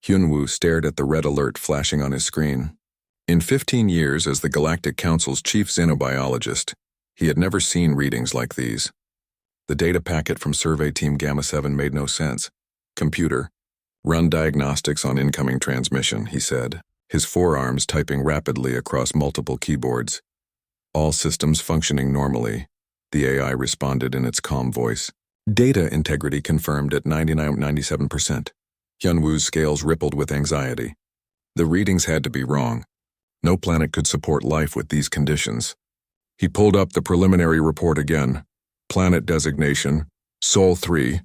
Hyunwoo stared at the red alert flashing on his screen. In 15 years as the Galactic Council's chief xenobiologist, he had never seen readings like these. The data packet from Survey Team Gamma 7 made no sense. Computer, run diagnostics on incoming transmission, he said, his forearms typing rapidly across multiple keyboards. All systems functioning normally, the AI responded in its calm voice. Data integrity confirmed at 97%. Hyunwoo's scales rippled with anxiety. The readings had to be wrong. No planet could support life with these conditions. He pulled up the preliminary report again. Planet designation, Sol 3,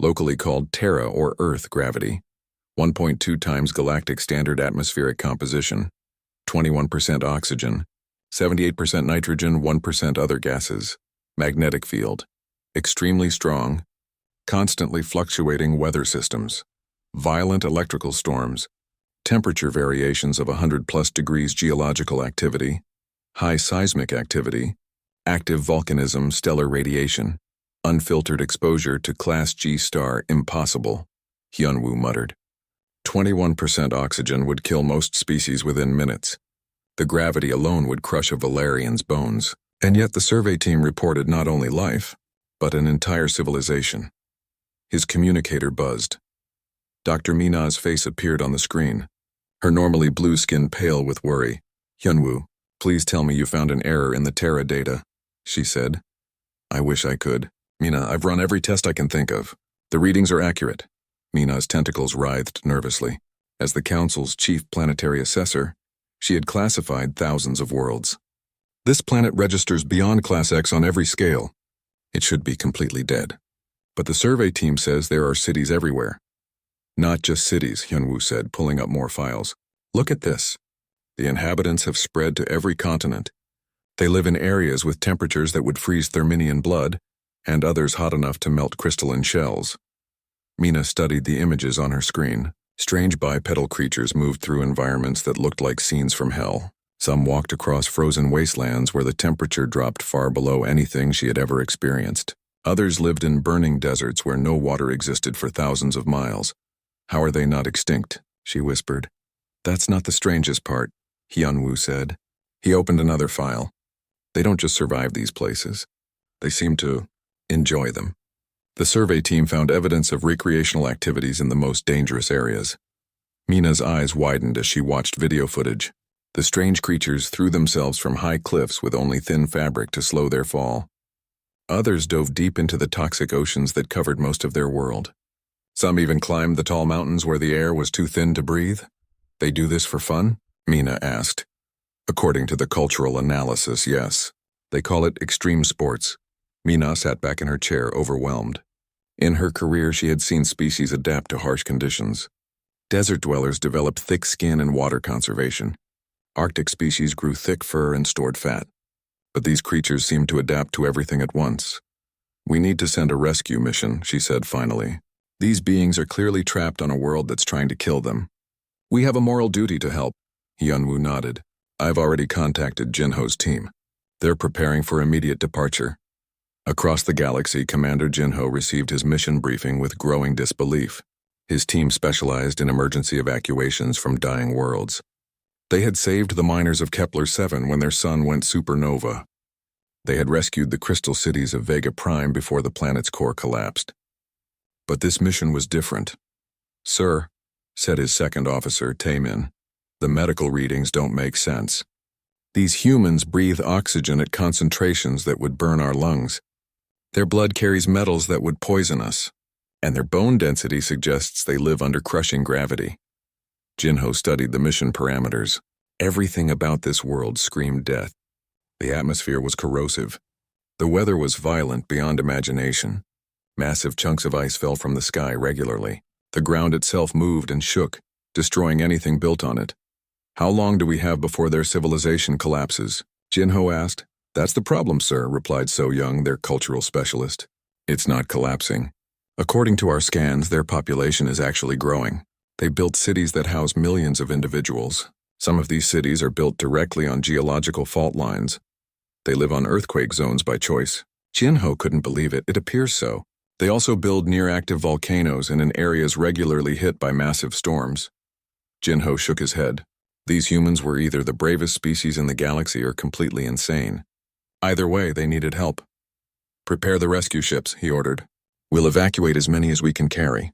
locally called Terra or Earth gravity, 1.2 times galactic standard atmospheric composition, 21% oxygen, 78% nitrogen, 1% other gases, magnetic field, extremely strong, constantly fluctuating weather systems, violent electrical storms, temperature variations of 100+ degrees geological activity, high seismic activity, active volcanism, stellar radiation, unfiltered exposure to Class G star impossible, Hyunwoo muttered. 21% oxygen would kill most species within minutes. The gravity alone would crush a Valerian's bones. And yet the survey team reported not only life, but an entire civilization. His communicator buzzed. Dr. Mina's face appeared on the screen, her normally blue skin pale with worry. Hyunwoo, please tell me you found an error in the Terra data, she said. I wish I could. Mina, I've run every test I can think of. The readings are accurate. Mina's tentacles writhed nervously. As the Council's chief planetary assessor, she had classified thousands of worlds. This planet registers beyond Class X on every scale. It should be completely dead. But the survey team says there are cities everywhere. Not just cities, Hyunwoo said, pulling up more files. Look at this. The inhabitants have spread to every continent. They live in areas with temperatures that would freeze Therminian blood, and others hot enough to melt crystalline shells. Mina studied the images on her screen. Strange bipedal creatures moved through environments that looked like scenes from hell. Some walked across frozen wastelands where the temperature dropped far below anything she had ever experienced. Others lived in burning deserts where no water existed for thousands of miles. How are they not extinct? She whispered. That's not the strangest part, Hyunwoo said. He opened another file. They don't just survive these places. They seem to enjoy them. The survey team found evidence of recreational activities in the most dangerous areas. Mina's eyes widened as she watched video footage. The strange creatures threw themselves from high cliffs with only thin fabric to slow their fall. Others dove deep into the toxic oceans that covered most of their world. Some even climbed the tall mountains where the air was too thin to breathe. They do this for fun? Mina asked. According to the cultural analysis, yes. They call it extreme sports. Mina sat back in her chair, overwhelmed. In her career, she had seen species adapt to harsh conditions. Desert dwellers developed thick skin and water conservation. Arctic species grew thick fur and stored fat. But these creatures seemed to adapt to everything at once. We need to send a rescue mission, she said finally. These beings are clearly trapped on a world that's trying to kill them. We have a moral duty to help. Hyunwoo nodded. I've already contacted Jinho's team. They're preparing for immediate departure. Across the galaxy, Commander Jinho received his mission briefing with growing disbelief. His team specialized in emergency evacuations from dying worlds. They had saved the miners of Kepler 7 when their sun went supernova. They had rescued the crystal cities of Vega Prime before the planet's core collapsed. But this mission was different. Sir, said his second officer, Taemin, the medical readings don't make sense. These humans breathe oxygen at concentrations that would burn our lungs. Their blood carries metals that would poison us, and their bone density suggests they live under crushing gravity. Jinho studied the mission parameters. Everything about this world screamed death. The atmosphere was corrosive. The weather was violent beyond imagination. Massive chunks of ice fell from the sky regularly. The ground itself moved and shook, destroying anything built on it. How long do we have before their civilization collapses? Jinho asked. That's the problem, sir, replied So Young, their cultural specialist. It's not collapsing. According to our scans, their population is actually growing. They built cities that house millions of individuals. Some of these cities are built directly on geological fault lines. They live on earthquake zones by choice. Jinho couldn't believe it. It appears so. They also build near-active volcanoes and in areas regularly hit by massive storms. Jinho shook his head. These humans were either the bravest species in the galaxy or completely insane. Either way, they needed help. "Prepare the rescue ships," he ordered. "We'll evacuate as many as we can carry.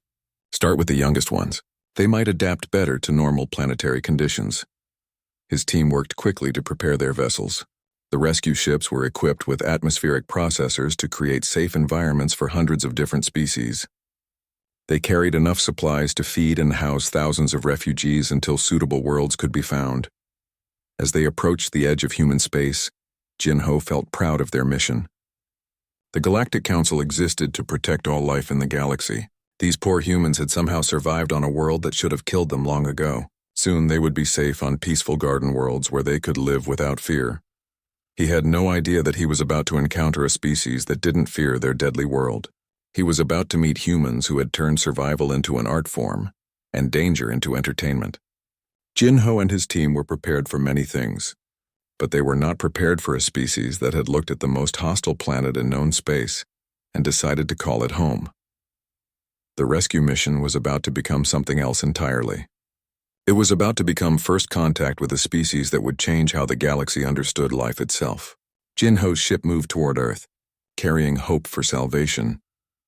Start with the youngest ones. They might adapt better to normal planetary conditions." His team worked quickly to prepare their vessels. The rescue ships were equipped with atmospheric processors to create safe environments for hundreds of different species. They carried enough supplies to feed and house thousands of refugees until suitable worlds could be found. As they approached the edge of human space, Jinho felt proud of their mission. The Galactic Council existed to protect all life in the galaxy. These poor humans had somehow survived on a world that should have killed them long ago. Soon they would be safe on peaceful garden worlds where they could live without fear. He had no idea that he was about to encounter a species that didn't fear their deadly world. He was about to meet humans who had turned survival into an art form, and danger into entertainment. Jinho and his team were prepared for many things, but they were not prepared for a species that had looked at the most hostile planet in known space and decided to call it home. The rescue mission was about to become something else entirely. It was about to become first contact with a species that would change how the galaxy understood life itself. Jinho's ship moved toward Earth, carrying hope for salvation,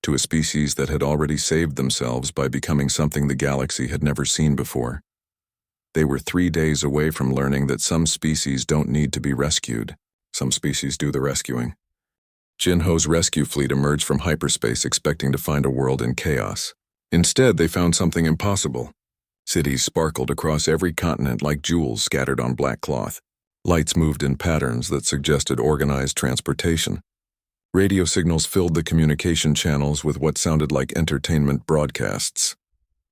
to a species that had already saved themselves by becoming something the galaxy had never seen before. They were 3 days away from learning that some species don't need to be rescued. Some species do the rescuing. Jinho's rescue fleet emerged from hyperspace expecting to find a world in chaos. Instead, they found something impossible. Cities sparkled across every continent like jewels scattered on black cloth. Lights moved in patterns that suggested organized transportation. Radio signals filled the communication channels with what sounded like entertainment broadcasts.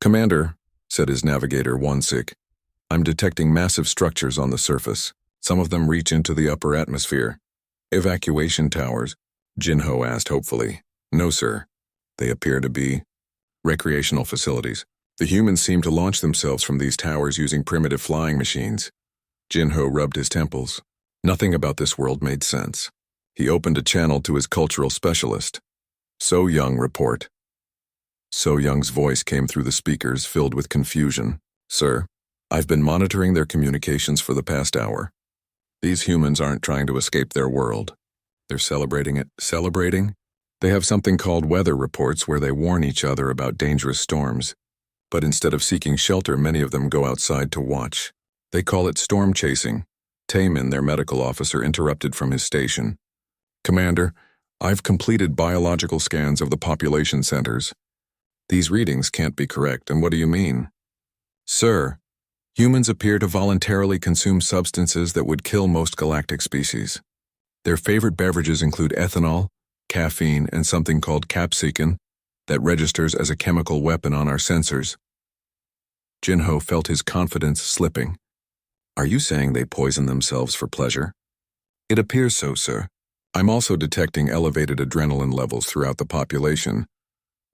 "Commander," said his navigator, Wonsik, "I'm detecting massive structures on the surface. Some of them reach into the upper atmosphere." "Evacuation towers?" Jinho asked hopefully. "No, sir. They appear to be recreational facilities. The humans seem to launch themselves from these towers using primitive flying machines." Jinho rubbed his temples. Nothing about this world made sense. He opened a channel to his cultural specialist. "So Young, report." So Young's voice came through the speakers, filled with confusion. "Sir, I've been monitoring their communications for the past hour. These humans aren't trying to escape their world. They're celebrating it." "Celebrating?" "They have something called weather reports where they warn each other about dangerous storms. But instead of seeking shelter, many of them go outside to watch. They call it storm chasing." Taemin, their medical officer, interrupted from his station. "Commander, I've completed biological scans of the population centers. These readings can't be correct, and what do you mean?" "Sir, humans appear to voluntarily consume substances that would kill most galactic species. Their favorite beverages include ethanol, caffeine, and something called capsaicin that registers as a chemical weapon on our sensors." Jinho felt his confidence slipping. "Are you saying they poison themselves for pleasure?" "It appears so, sir. I'm also detecting elevated adrenaline levels throughout the population,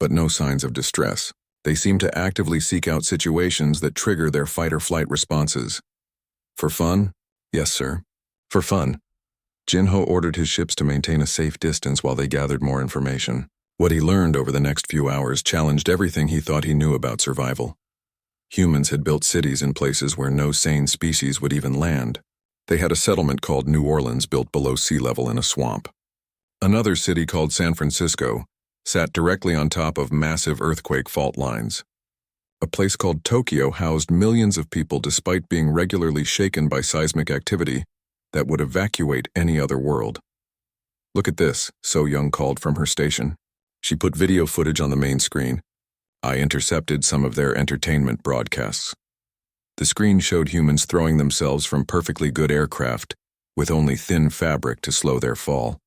but no signs of distress. They seem to actively seek out situations that trigger their fight-or-flight responses." "For fun?" "Yes, sir. For fun." Jinho ordered his ships to maintain a safe distance while they gathered more information. What he learned over the next few hours challenged everything he thought he knew about survival. Humans had built cities in places where no sane species would even land. They had a settlement called New Orleans built below sea level in a swamp. Another city called San Francisco sat directly on top of massive earthquake fault lines. A place called Tokyo housed millions of people despite being regularly shaken by seismic activity that would evacuate any other world. "Look at this," So Young called from her station. She put video footage on the main screen. "I intercepted some of their entertainment broadcasts." The screen showed humans throwing themselves from perfectly good aircraft with only thin fabric to slow their fall.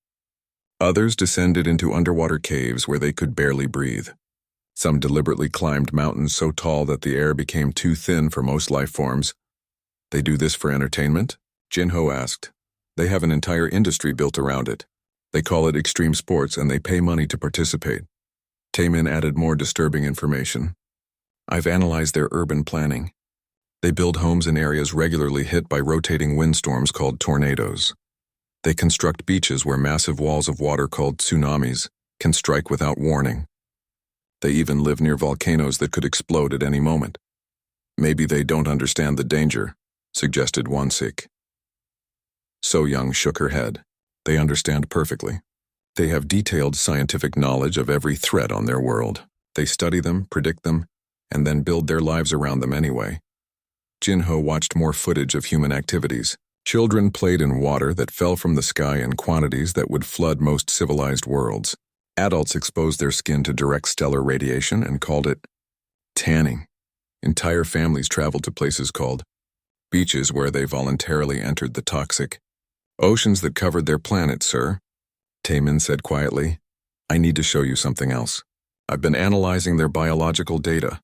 Others descended into underwater caves where they could barely breathe. Some deliberately climbed mountains so tall that the air became too thin for most life forms. "They do this for entertainment?" Jinho asked. "They have an entire industry built around it. They call it extreme sports and they pay money to participate." Taemin added more disturbing information. "I've analyzed their urban planning. They build homes in areas regularly hit by rotating windstorms called tornadoes. They construct beaches where massive walls of water called tsunamis can strike without warning. They even live near volcanoes that could explode at any moment. Maybe they don't understand the danger, suggested Wansik. So Young shook her head. They understand perfectly. They have detailed scientific knowledge of every threat on their world. They study them, predict them, and then build their lives around them anyway. Jinho watched more footage of human activities. Children played in water that fell from the sky in quantities that would flood most civilized worlds. Adults exposed their skin to direct stellar radiation and called it tanning. Entire families traveled to places called beaches where they voluntarily entered the toxic oceans that covered their planet, sir. Taemin said quietly. I need to show you something else. I've been analyzing their biological data.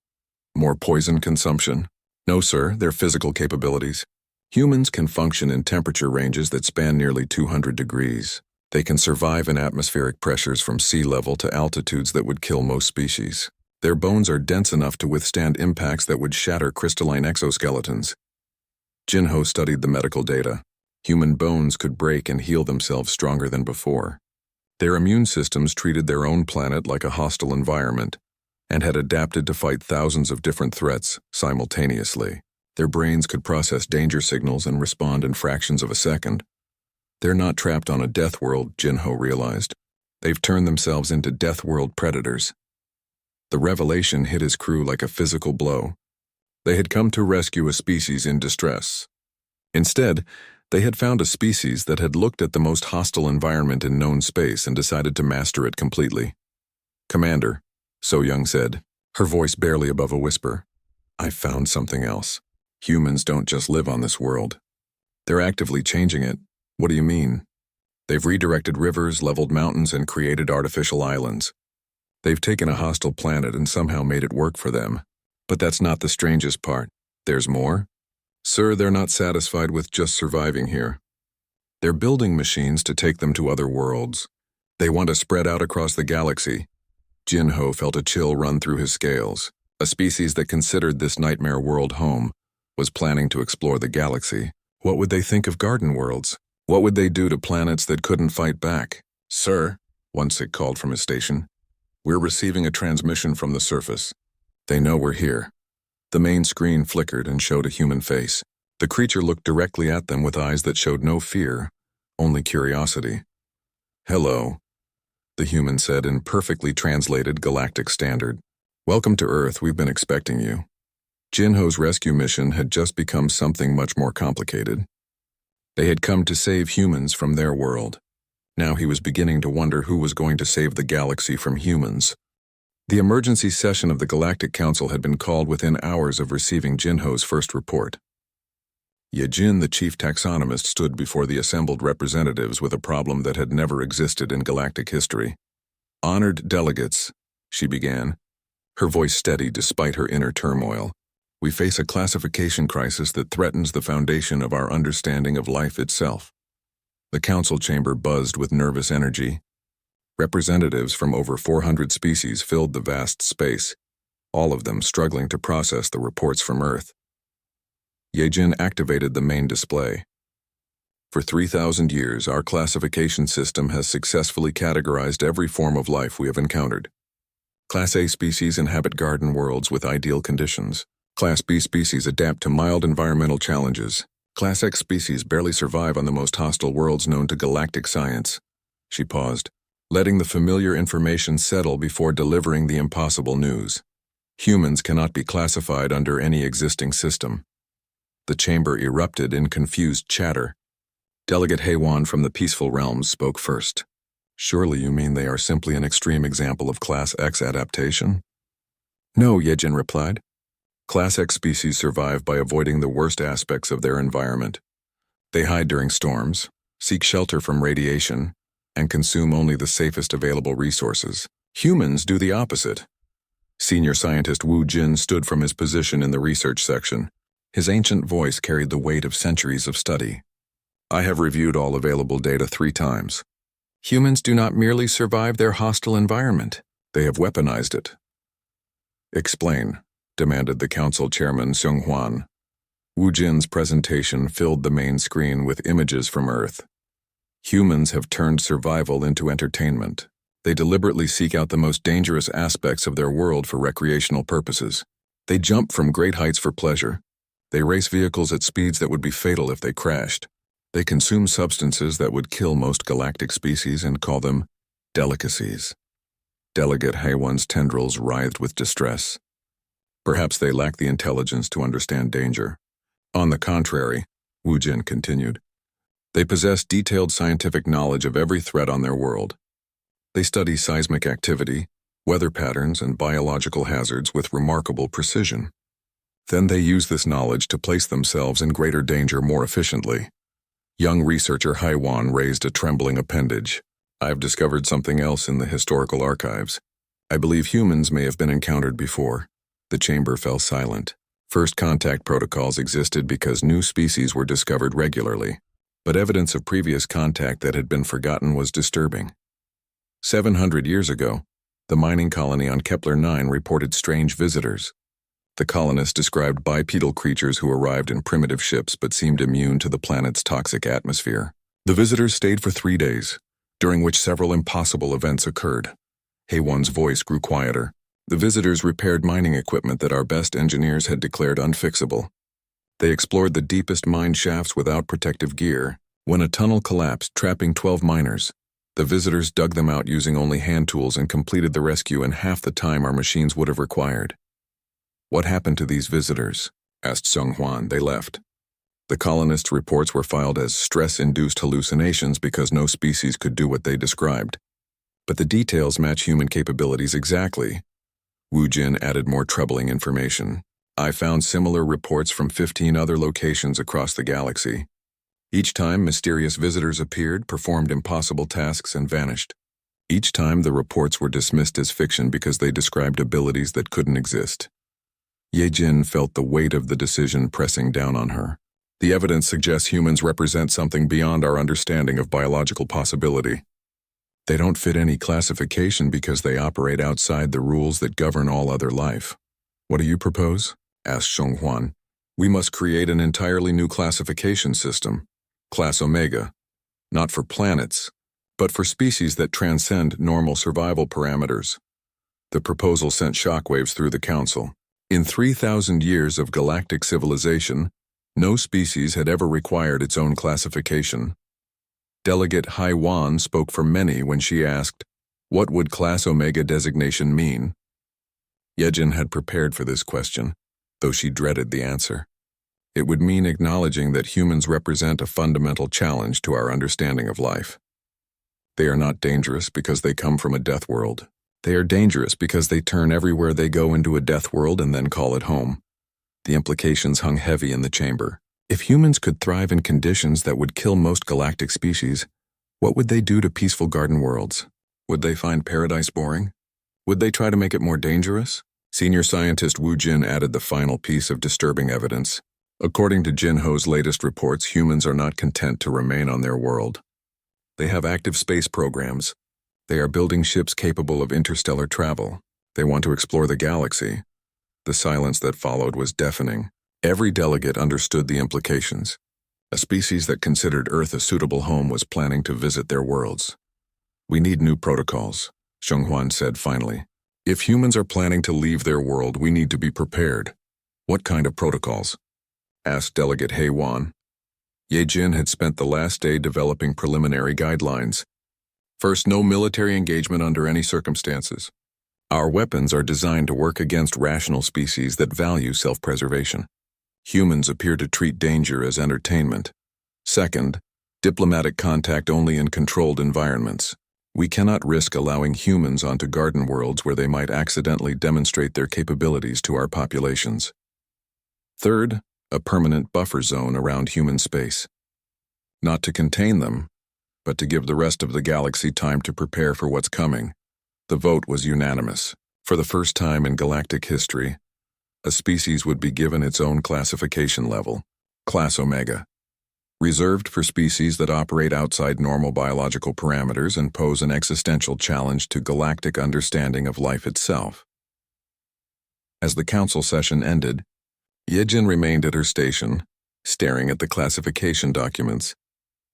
More poison consumption? No, sir, their physical capabilities. Humans can function in temperature ranges that span nearly 200 degrees. They can survive in atmospheric pressures from sea level to altitudes that would kill most species. Their bones are dense enough to withstand impacts that would shatter crystalline exoskeletons. Jinho studied the medical data. Human bones could break and heal themselves stronger than before. Their immune systems treated their own planet like a hostile environment and had adapted to fight thousands of different threats simultaneously. Their brains could process danger signals and respond in fractions of a second. They're not trapped on a Deathworld, Jinho realized. They've turned themselves into Deathworld predators. The revelation hit his crew like a physical blow. They had come to rescue a species in distress. Instead, they had found a species that had looked at the most hostile environment in known space and decided to master it completely. Commander, So Young said, her voice barely above a whisper, I've found something else. Humans don't just live on this world. They're actively changing it. What do you mean? They've redirected rivers, leveled mountains, and created artificial islands. They've taken a hostile planet and somehow made it work for them. But that's not the strangest part. There's more. Sir, they're not satisfied with just surviving here. They're building machines to take them to other worlds. They want to spread out across the galaxy. Jinho felt a chill run through his scales. A species that considered this nightmare world home was planning to explore the galaxy. What would they think of garden worlds? What would they do to planets that couldn't fight back? Sir, Wansik called from his station. We're receiving a transmission from the surface. They know we're here. The main screen flickered and showed a human face. The creature looked directly at them with eyes that showed no fear, only curiosity. Hello, the human said in perfectly translated galactic standard. Welcome to Earth, we've been expecting you. Jinho's rescue mission had just become something much more complicated. They had come to save humans from their world. Now he was beginning to wonder who was going to save the galaxy from humans. The emergency session of the Galactic Council had been called within hours of receiving Jinho's first report. Yejin, the chief taxonomist, stood before the assembled representatives with a problem that had never existed in galactic history. Honored delegates, she began, her voice steady despite her inner turmoil. We face a classification crisis that threatens the foundation of our understanding of life itself. The council chamber buzzed with nervous energy. Representatives from over 400 species filled the vast space, all of them struggling to process the reports from Earth. Yejin activated the main display. For 3,000 years, our classification system has successfully categorized every form of life we have encountered. Class A species inhabit garden worlds with ideal conditions. Class B species adapt to mild environmental challenges. Class X species barely survive on the most hostile worlds known to galactic science. She paused, letting the familiar information settle before delivering the impossible news. Humans cannot be classified under any existing system. The chamber erupted in confused chatter. Delegate Heywan from the Peaceful Realms spoke first. Surely you mean they are simply an extreme example of Class X adaptation? No, Yejin replied. Class X species survive by avoiding the worst aspects of their environment. They hide during storms, seek shelter from radiation, and consume only the safest available resources. Humans do the opposite. Senior scientist Wu Jin stood from his position in the research section. His ancient voice carried the weight of centuries of study. I have reviewed all available data 3 times. Humans do not merely survive their hostile environment, they have weaponized it. Explain, demanded the council chairman Seung Hwan. Wu Jin's presentation filled the main screen with images from Earth. Humans have turned survival into entertainment. They deliberately seek out the most dangerous aspects of their world for recreational purposes. They jump from great heights for pleasure. They race vehicles at speeds that would be fatal if they crashed. They consume substances that would kill most galactic species and call them delicacies. Delegate Haywan's tendrils writhed with distress. Perhaps they lack the intelligence to understand danger. On the contrary, Wu Jin continued, they possess detailed scientific knowledge of every threat on their world. They study seismic activity, weather patterns, and biological hazards with remarkable precision. Then they use this knowledge to place themselves in greater danger more efficiently. Young researcher Haiwan raised a trembling appendage. I've discovered something else in the historical archives. I believe humans may have been encountered before. The chamber fell silent. First contact protocols existed because new species were discovered regularly, but evidence of previous contact that had been forgotten was disturbing. 700 years ago, the mining colony on Kepler 9 reported strange visitors. The colonists described bipedal creatures who arrived in primitive ships but seemed immune to the planet's toxic atmosphere. The visitors stayed for 3 days, during which several impossible events occurred. Haywan's voice grew quieter. The visitors repaired mining equipment that our best engineers had declared unfixable. They explored the deepest mine shafts without protective gear. When a tunnel collapsed, trapping 12 miners, the visitors dug them out using only hand tools and completed the rescue in half the time our machines would have required. What happened to these visitors? Asked Sung Hwan. They left. The colonists' reports were filed as stress-induced hallucinations because no species could do what they described. But the details match human capabilities exactly. Wu Jin added more troubling information. I found similar reports from 15 other locations across the galaxy. Each time, mysterious visitors appeared, performed impossible tasks, and vanished. Each time, the reports were dismissed as fiction because they described abilities that couldn't exist. Ye Jin felt the weight of the decision pressing down on her. The evidence suggests humans represent something beyond our understanding of biological possibility. They don't fit any classification because they operate outside the rules that govern all other life. What do you propose? Asked Sung Hwan. We must create an entirely new classification system, Class Omega, not for planets, but for species that transcend normal survival parameters. The proposal sent shockwaves through the Council. In 3,000 years of galactic civilization, no species had ever required its own classification. Delegate Haiwan spoke for many when she asked, what would Class Omega designation mean? Yejin had prepared for this question, though she dreaded the answer. It would mean acknowledging that humans represent a fundamental challenge to our understanding of life. They are not dangerous because they come from a death world. They are dangerous because they turn everywhere they go into a death world and then call it home. The implications hung heavy in the chamber. If humans could thrive in conditions that would kill most galactic species, what would they do to peaceful garden worlds? Would they find paradise boring? Would they try to make it more dangerous? Senior scientist Wu Jin added the final piece of disturbing evidence. According to Jin Ho's latest reports, humans are not content to remain on their world. They have active space programs. They are building ships capable of interstellar travel. They want to explore the galaxy. The silence that followed was deafening. Every delegate understood the implications. A species that considered Earth a suitable home was planning to visit their worlds. We need new protocols, Sung Hwan said finally. If humans are planning to leave their world, we need to be prepared. What kind of protocols? Asked Delegate Haiwan. Ye Jin had spent the last day developing preliminary guidelines. First, no military engagement under any circumstances. Our weapons are designed to work against rational species that value self-preservation. Humans appear to treat danger as entertainment. Second, diplomatic contact only in controlled environments. We cannot risk allowing humans onto garden worlds where they might accidentally demonstrate their capabilities to our populations. Third, a permanent buffer zone around human space. Not to contain them, but to give the rest of the galaxy time to prepare for what's coming. The vote was unanimous. For the first time in galactic history, a species would be given its own classification level, Class Omega, reserved for species that operate outside normal biological parameters and pose an existential challenge to galactic understanding of life itself. As the council session ended, Yejin remained at her station, staring at the classification documents.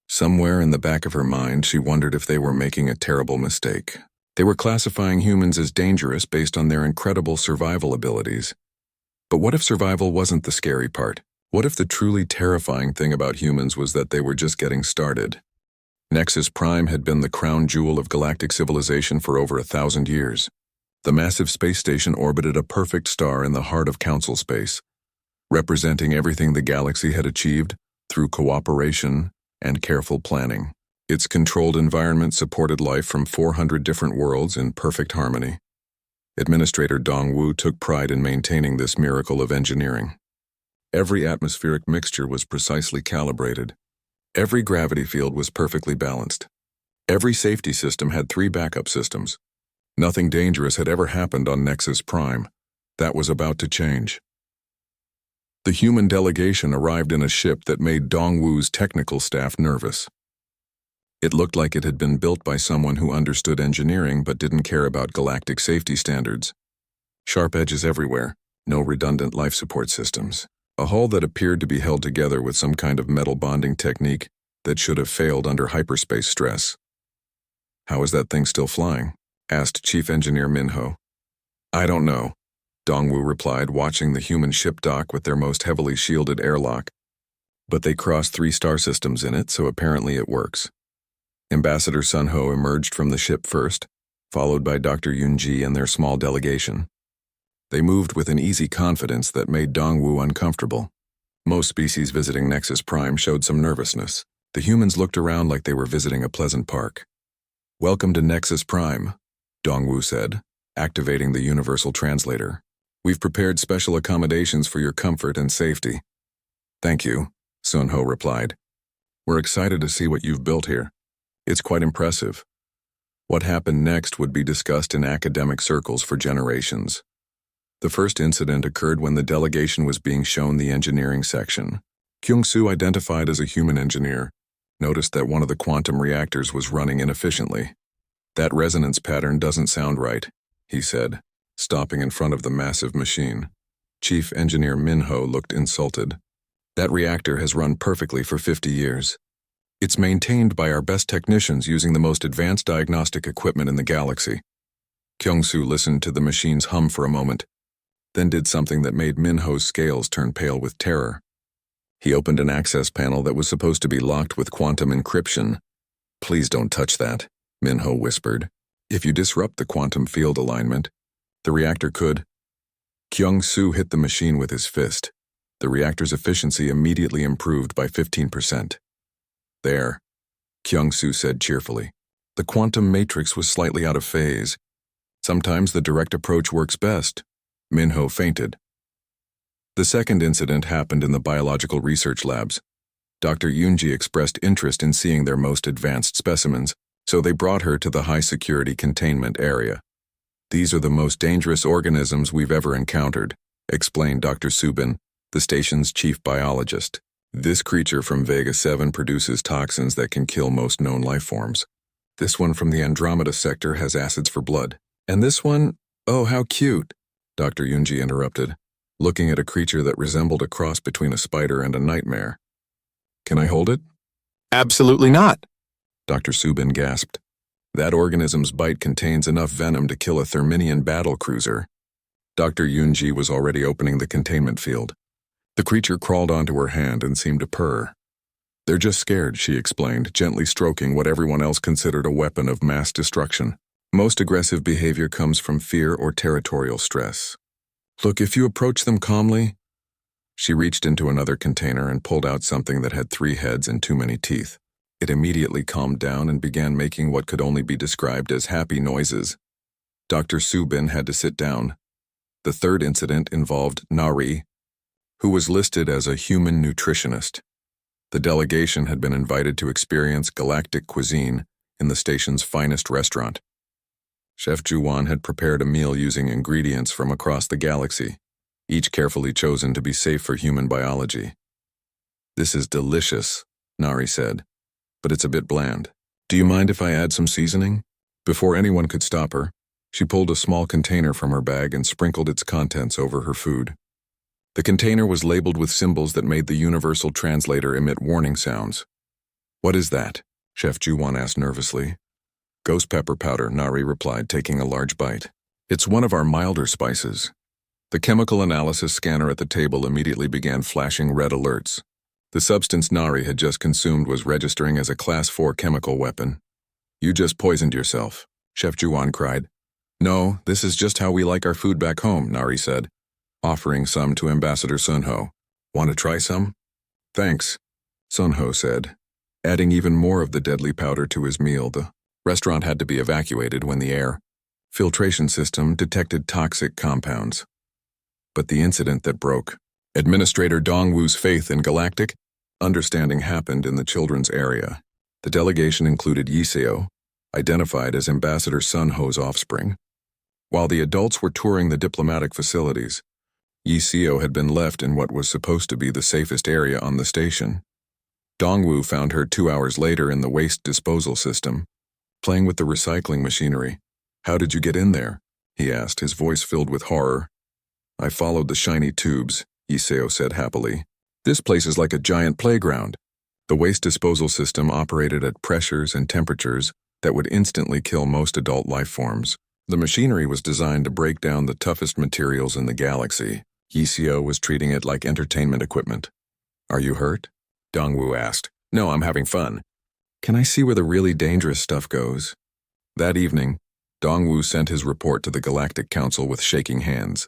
Somewhere in the back of her mind, she wondered if they were making a terrible mistake. They were classifying humans as dangerous based on their incredible survival abilities. But what if survival wasn't the scary part? What if the truly terrifying thing about humans was that they were just getting started? Nexus Prime had been the crown jewel of galactic civilization for over 1,000 years. The massive space station orbited a perfect star in the heart of Council space, representing everything the galaxy had achieved through cooperation and careful planning. Its controlled environment supported life from 400 different worlds in perfect harmony. Administrator Dongwu took pride in maintaining this miracle of engineering. Every atmospheric mixture was precisely calibrated. Every gravity field was perfectly balanced. Every safety system had 3 backup systems. Nothing dangerous had ever happened on Nexus Prime. That was about to change. The human delegation arrived in a ship that made Dongwu's technical staff nervous. It looked like it had been built by someone who understood engineering but didn't care about galactic safety standards. Sharp edges everywhere, no redundant life support systems. A hull that appeared to be held together with some kind of metal bonding technique that should have failed under hyperspace stress. "How is that thing still flying?" asked Chief Engineer Minho. "I don't know," Dongwu replied, watching the human ship dock with their most heavily shielded airlock. "But they crossed 3 star systems in it, so apparently it works." Ambassador Sunho emerged from the ship first, followed by Dr. Yunji and their small delegation. They moved with an easy confidence that made Dongwu uncomfortable. Most species visiting Nexus Prime showed some nervousness. The humans looked around like they were visiting a pleasant park. "Welcome to Nexus Prime," Dongwu said, activating the universal translator. "We've prepared special accommodations for your comfort and safety." "Thank you," Sunho replied. "We're excited to see what you've built here. It's quite impressive." What happened next would be discussed in academic circles for generations. The first incident occurred when the delegation was being shown the engineering section. Kyung-soo, identified as a human engineer, noticed that one of the quantum reactors was running inefficiently. "That resonance pattern doesn't sound right," he said, stopping in front of the massive machine. Chief Engineer Minho looked insulted. "That reactor has run perfectly for 50 years. It's maintained by our best technicians using the most advanced diagnostic equipment in the galaxy." Kyung-soo listened to the machine's hum for a moment, then did something that made Minho's scales turn pale with terror. He opened an access panel that was supposed to be locked with quantum encryption. "Please don't touch that," Minho whispered. "If you disrupt the quantum field alignment, the reactor could—" Kyung-soo hit the machine with his fist. The reactor's efficiency immediately improved by 15%. "There," Kyung-soo said cheerfully. "The quantum matrix was slightly out of phase. Sometimes the direct approach works best." Minho fainted. The second incident happened in the biological research labs. Dr. Yunji expressed interest in seeing their most advanced specimens, so they brought her to the high-security containment area. "These are the most dangerous organisms we've ever encountered," explained Dr. Subin, the station's chief biologist. "This creature from Vega 7 produces toxins that can kill most known life forms. This one from the Andromeda sector has acids for blood. And this one, oh, how cute," Dr. Yunji interrupted, looking at a creature that resembled a cross between a spider and a nightmare. "Can I hold it?" Absolutely not. Dr. Subin gasped. "That organism's bite contains enough venom to kill a Therminian battle cruiser." Dr. Yunji was already opening the containment field. The creature crawled onto her hand and seemed to purr. "They're just scared," she explained, gently stroking what everyone else considered a weapon of mass destruction. "Most aggressive behavior comes from fear or territorial stress. Look, if you approach them calmly—" She reached into another container and pulled out something that had 3 heads and too many teeth. It immediately calmed down and began making what could only be described as happy noises. Dr. Subin had to sit down. The third incident involved Nari, who was listed as a human nutritionist. The delegation had been invited to experience galactic cuisine in the station's finest restaurant. Chef Juwan had prepared a meal using ingredients from across the galaxy, each carefully chosen to be safe for human biology. "This is delicious," Nari said, "but it's a bit bland. Do you mind if I add some seasoning?" Before anyone could stop her, she pulled a small container from her bag and sprinkled its contents over her food. The container was labeled with symbols that made the universal translator emit warning sounds. "What is that?" Chef Juwan asked nervously. Ghost pepper powder, Nari replied, taking a large bite. It's one of our milder spices. The chemical analysis scanner at the table immediately began flashing red alerts. The substance Nari had just consumed was registering as a Class 4 chemical weapon. You just poisoned yourself, Chef Juan cried. No, this is just how we like our food back home, Nari said, offering some to Ambassador Sunho. Want to try some? Thanks, Sunho said, adding even more of the deadly powder to his meal. The restaurant had to be evacuated when the air filtration system detected toxic compounds. But the incident that broke Administrator Dongwu's faith in galactic understanding happened in the children's area. The delegation included Yiseo, identified as Ambassador Sunho's offspring. While the adults were touring the diplomatic facilities, Yiseo had been left in what was supposed to be the safest area on the station. Dongwu found her 2 hours later in the waste disposal system, playing with the recycling machinery. How did you get in there? He asked, his voice filled with horror. I followed the shiny tubes, Yiseo said happily. This place is like a giant playground. The waste disposal system operated at pressures and temperatures that would instantly kill most adult life forms. The machinery was designed to break down the toughest materials in the galaxy. Yiseo was treating it like entertainment equipment. Are you hurt? Dongwu asked. No, I'm having fun. Can I see where the really dangerous stuff goes? That evening, Dongwu sent his report to the Galactic Council with shaking hands.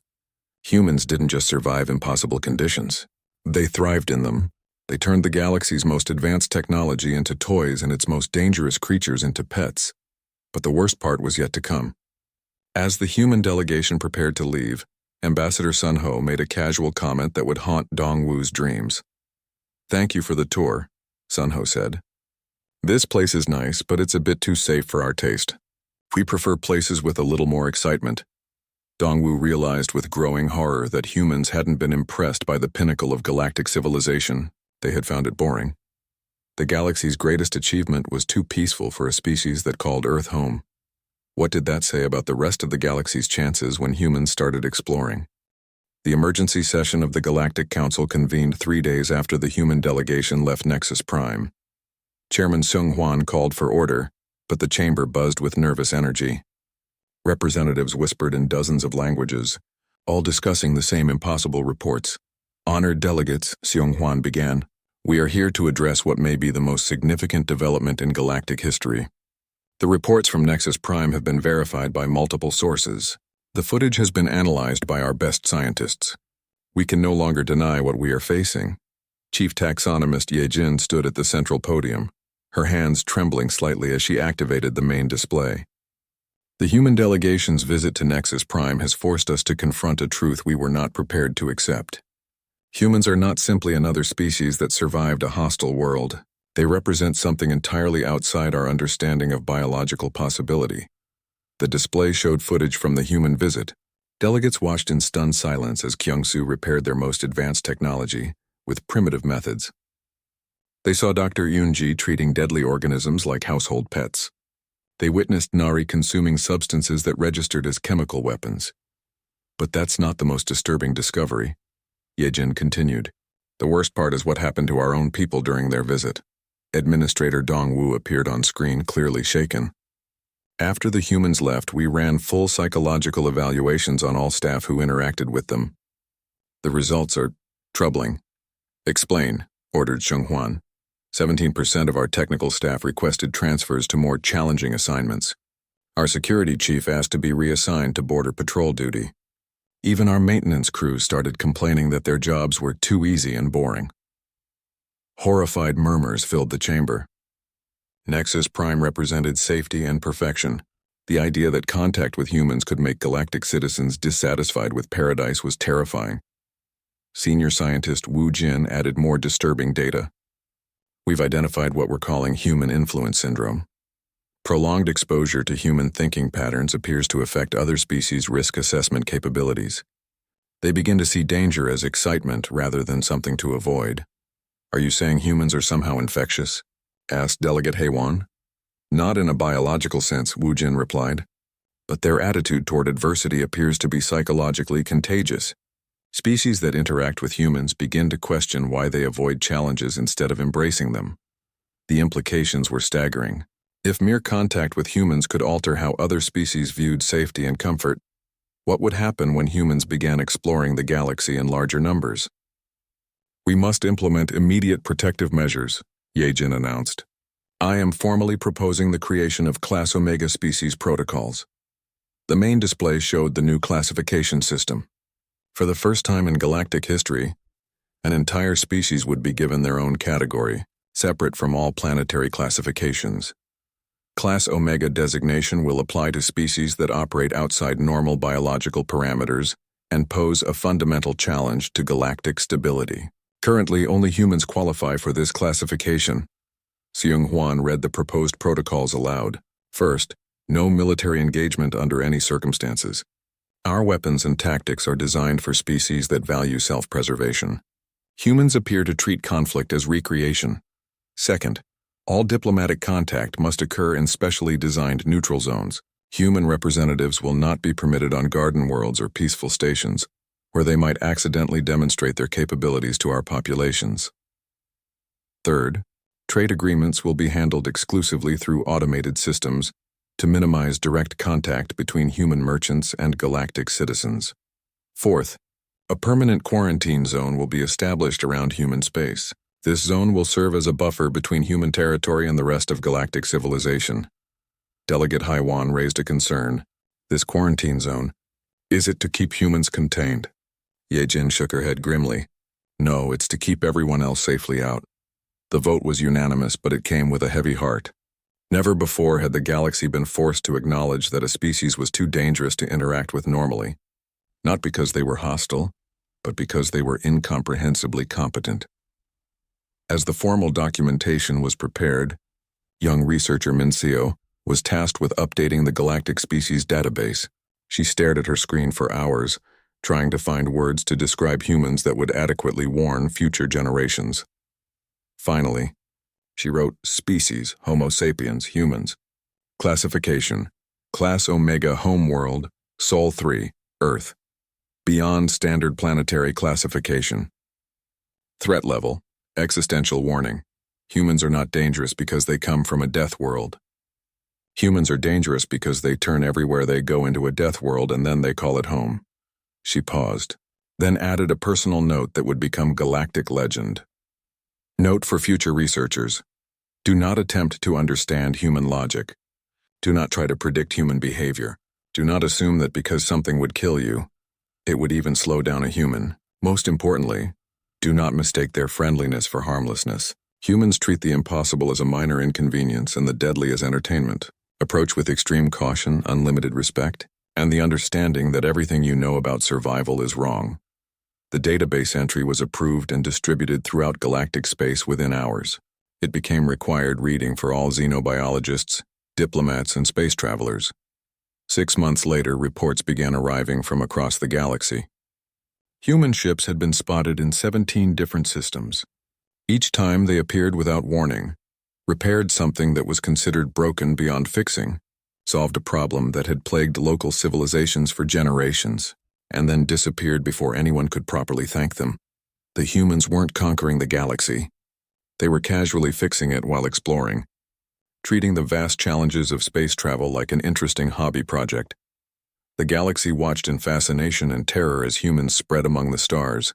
Humans didn't just survive impossible conditions. They thrived in them. They turned the galaxy's most advanced technology into toys and its most dangerous creatures into pets. But the worst part was yet to come. As the human delegation prepared to leave, Ambassador Sunho made a casual comment that would haunt Dongwu's dreams. Thank you for the tour, Sunho said. This place is nice, but it's a bit too safe for our taste. We prefer places with a little more excitement. Dongwu realized with growing horror that humans hadn't been impressed by the pinnacle of galactic civilization. They had found it boring. The galaxy's greatest achievement was too peaceful for a species that called Earth home. What did that say about the rest of the galaxy's chances when humans started exploring? The emergency session of the Galactic Council convened 3 days after the human delegation left Nexus Prime. Chairman Seung Hwan called for order, but the chamber buzzed with nervous energy. Representatives whispered in dozens of languages, all discussing the same impossible reports. Honored delegates, Seung Hwan began, we are here to address what may be the most significant development in galactic history. The reports from Nexus Prime have been verified by multiple sources. The footage has been analyzed by our best scientists. We can no longer deny what we are facing. Chief taxonomist Ye Jin stood at the central podium, her hands trembling slightly as she activated the main display. The human delegation's visit to Nexus Prime has forced us to confront a truth we were not prepared to accept. Humans are not simply another species that survived a hostile world. They represent something entirely outside our understanding of biological possibility. The display showed footage from the human visit. Delegates watched in stunned silence as Kyungsoo repaired their most advanced technology with primitive methods. They saw Dr. Yoonji treating deadly organisms like household pets. They witnessed Nari consuming substances that registered as chemical weapons. But that's not the most disturbing discovery. Yejin continued. The worst part is what happened to our own people during their visit. Administrator Dongwu appeared on screen, clearly shaken. After the humans left, we ran full psychological evaluations on all staff who interacted with them. The results are troubling. Explain, ordered Seung Hwan. 17% of our technical staff requested transfers to more challenging assignments. Our security chief asked to be reassigned to border patrol duty. Even our maintenance crews started complaining that their jobs were too easy and boring. Horrified murmurs filled the chamber. Nexus Prime represented safety and perfection. The idea that contact with humans could make galactic citizens dissatisfied with paradise was terrifying. Senior scientist Wu Jin added more disturbing data. We've identified what we're calling human influence syndrome. Prolonged exposure to human thinking patterns appears to affect other species' risk assessment capabilities. They begin to see danger as excitement rather than something to avoid. Are you saying humans are somehow infectious? Asked Delegate Haewon. Not in a biological sense, Wu Jin replied. But their attitude toward adversity appears to be psychologically contagious. Species that interact with humans begin to question why they avoid challenges instead of embracing them. The implications were staggering. If mere contact with humans could alter how other species viewed safety and comfort, what would happen when humans began exploring the galaxy in larger numbers? "We must implement immediate protective measures," Yejin announced. "I am formally proposing the creation of Class Omega species protocols." The main display showed the new classification system. For the first time in galactic history, an entire species would be given their own category, separate from all planetary classifications. Class Omega designation will apply to species that operate outside normal biological parameters and pose a fundamental challenge to galactic stability. Currently, only humans qualify for this classification. Seung-hwan read the proposed protocols aloud. First, no military engagement under any circumstances. Our weapons and tactics are designed for species that value self-preservation. Humans appear to treat conflict as recreation. Second, all diplomatic contact must occur in specially designed neutral zones. Human representatives will not be permitted on garden worlds or peaceful stations, where they might accidentally demonstrate their capabilities to our populations. Third, trade agreements will be handled exclusively through automated systems to minimize direct contact between human merchants and galactic citizens. Fourth, a permanent quarantine zone will be established around human space. This zone will serve as a buffer between human territory and the rest of galactic civilization. Delegate Haiwan raised a concern. This quarantine zone, is it to keep humans contained? Yejin shook her head grimly. No, it's to keep everyone else safely out. The vote was unanimous, but it came with a heavy heart. Never before had the galaxy been forced to acknowledge that a species was too dangerous to interact with normally. Not because they were hostile, but because they were incomprehensibly competent. As the formal documentation was prepared, young researcher Minseo was tasked with updating the galactic species database. She stared at her screen for hours, trying to find words to describe humans that would adequately warn future generations. Finally, she wrote species, Homo sapiens, humans. Classification, Class Omega Homeworld, Sol 3, Earth. Beyond standard planetary classification. Threat level, existential warning. Humans are not dangerous because they come from a death world. Humans are dangerous because they turn everywhere they go into a death world and then they call it home. She paused, then added a personal note that would become galactic legend. Note for future researchers. Do not attempt to understand human logic. Do not try to predict human behavior. Do not assume that because something would kill you, it would even slow down a human. Most importantly, do not mistake their friendliness for harmlessness. Humans treat the impossible as a minor inconvenience and the deadly as entertainment. Approach with extreme caution, unlimited respect, and the understanding that everything you know about survival is wrong. The database entry was approved and distributed throughout galactic space within hours. It became required reading for all xenobiologists, diplomats, and space travelers. 6 months later, reports began arriving from across the galaxy. Human ships had been spotted in 17 different systems. Each time they appeared without warning, repaired something that was considered broken beyond fixing, solved a problem that had plagued local civilizations for generations, and then disappeared before anyone could properly thank them. The humans weren't conquering the galaxy. They were casually fixing it while exploring, treating the vast challenges of space travel like an interesting hobby project. The galaxy watched in fascination and terror as humans spread among the stars,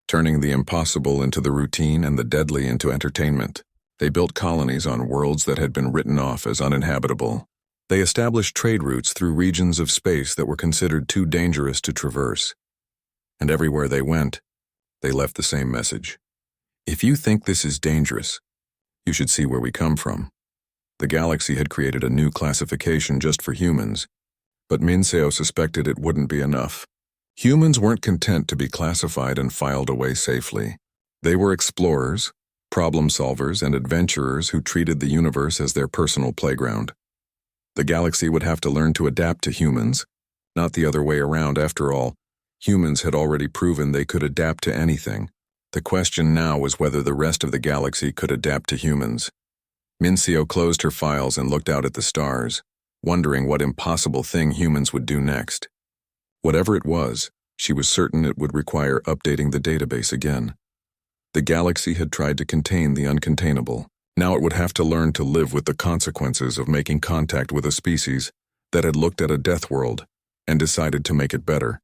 turning the impossible into the routine and the deadly into entertainment. They built colonies on worlds that had been written off as uninhabitable. They established trade routes through regions of space that were considered too dangerous to traverse. And everywhere they went, they left the same message. If you think this is dangerous, you should see where we come from. The galaxy had created a new classification just for humans, but Minseo suspected it wouldn't be enough. Humans weren't content to be classified and filed away safely. They were explorers, problem solvers, and adventurers who treated the universe as their personal playground. The galaxy would have to learn to adapt to humans, not the other way around. After all, humans had already proven they could adapt to anything. The question now was whether the rest of the galaxy could adapt to humans. Minseo closed her files and looked out at the stars, wondering what impossible thing humans would do next. Whatever it was, she was certain it would require updating the database again. The galaxy had tried to contain the uncontainable, Now it would have to learn to live with the consequences of making contact with a species that had looked at a death world and decided to make it better.